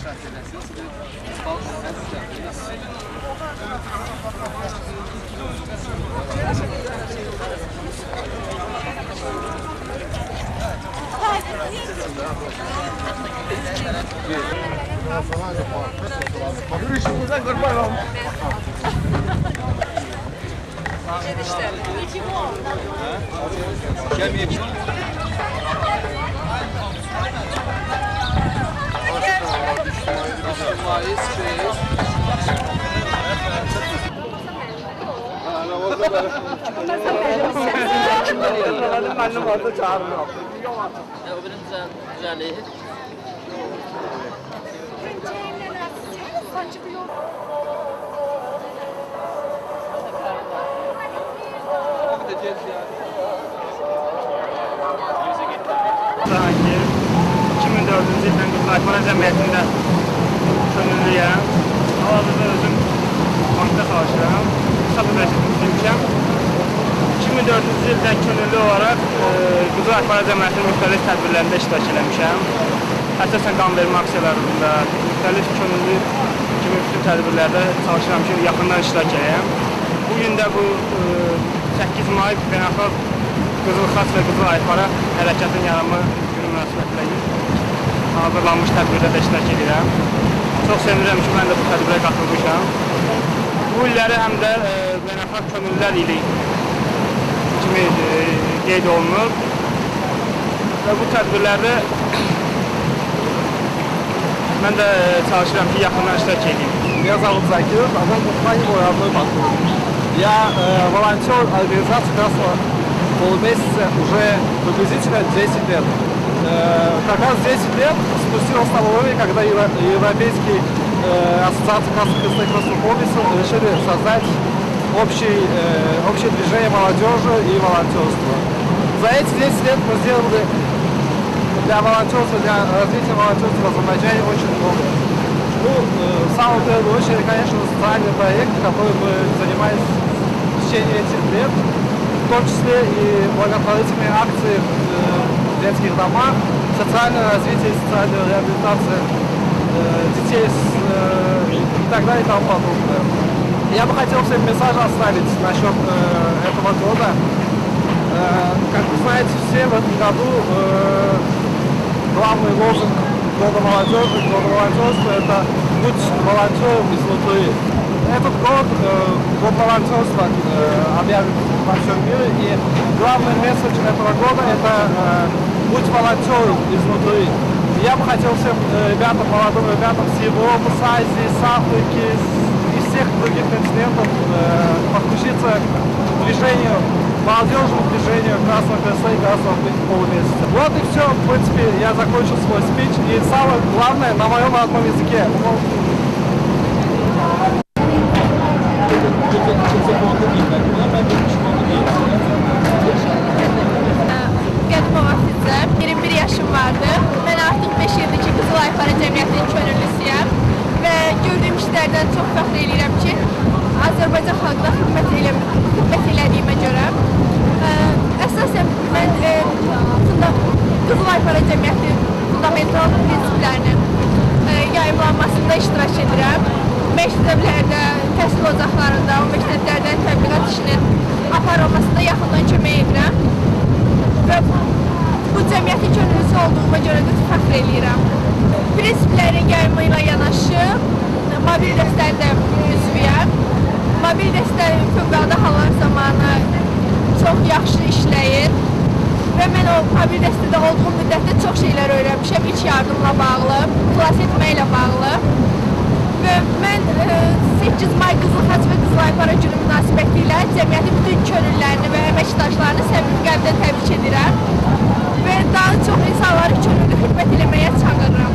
iştirak edəsiniz. Balıq Annem orada çağırıyor. O benim güzelliği. Sanki 2004 yıldan Kızılaypara Cəmiyyətində könüllüyəm. Hal-hazırda özüm bankda çalışıram. Hesab ödəyişmişəm. 2004 ildən könüllü olaraq Kızılaypara Cəmiyyətinin müxtəlif tədbirlərində iştirak eləmişəm. Əsasən qanvermə aksiyalarında, müxtəlif könüllü kimi bütün tədbirlərdə çalışıram ki, yaxından iştirak edəyəm. Bugün də bu 8 may beynəlxalq Qızıl Xaç və Kızılaypara hərəkatın yaranma günü münasibətilə hazırlanmış tədbirdə də iştirak edirəm. Çox sevinirəm ki, mən də bu tədbirə qatılmışam. Bu illəri həm də beynəlxalq könüllülər ili kimi qeyd olunur və bu tədbirlərdə mən də çalışıram ki, yaxından iştirak edeyim. Меня зовут Закир, а мой компания мой родной Баку. Я волонтер организации Красного полумесяца уже приблизительно 10 лет. Как раз 10 лет спустилось с того времени, когда Европейские ассоциации Красного полумесяца решили создать общее движение молодежи и волонтерства. За эти 10 лет мы сделали для волонтерства, для развития волонтерства в Азербайджане очень много. Ну, в самую первую очередь, конечно, социальные проекты, которые мы занимались в течение этих лет, в том числе и благотворительные акции в детских домах, социальное развитие и социальная реабилитация детей и так далее и тому подобное. Я бы хотел всем месседж оставить насчет этого года. Как вы знаете, все в этом году главный лозунг года молодежи, года волонтерства — это «Будь волонтером изнутри». Этот год волонтерства объявлен во всем мире, и главный месседж этого года — это «Будь волонтером изнутри». Я бы хотел всем ребятам, молодым ребятам с Европы, с Азии, с Африки, из всех других континентов подключиться к движению, молодежному движению Красного Креста и Красного полумесяца. Вот и все, в принципе, я закончил свой спич, и самое главное на моем родном языке. Qədimova Füzə, 21 yaşım vardı. Mən artıq 5 ildir ki, Kızılaypara Cəmiyyətinin könüllüsüyəm və gördüyüm işlərdən çox fəxr edirəm ki, Azərbaycan xalqına xidmət elədiyimə görə. Əsasən mən Kızılaypara Cəmiyyətinin fundamental prinsiplərinin yayımlanmasında iştirak edirəm. Məktəblərdə, təhsil ocaqlarında, o məktəblərdən təbliğat işinin aparılmasında yaxından kömək edirəm. Və bu cəmiyyətin könüllüsü olduğuma görə də fəxr eləyirəm. Prinsiplərin yayımı ilə yanaşı mobil dəstədə üzvüyəm. Mobil dəstə fövqəladə hallar zamanı çox yaxşı işləyir və mən o mobil dəstədə olduğum müddətdə çox şeylər öyrənmişəm. İlk yardımla bağlı, xilas etməklə bağlı. Və mən 8 may Qızıl Xaç və Kızılaypara günü münasibəti ilə cəmiyyətin bütün könüllülərini və əməkdaşlarını səmimi qəlbdən təbrik edirəm və daha çox insanları könüllü xidmət eləməyə çağırıram.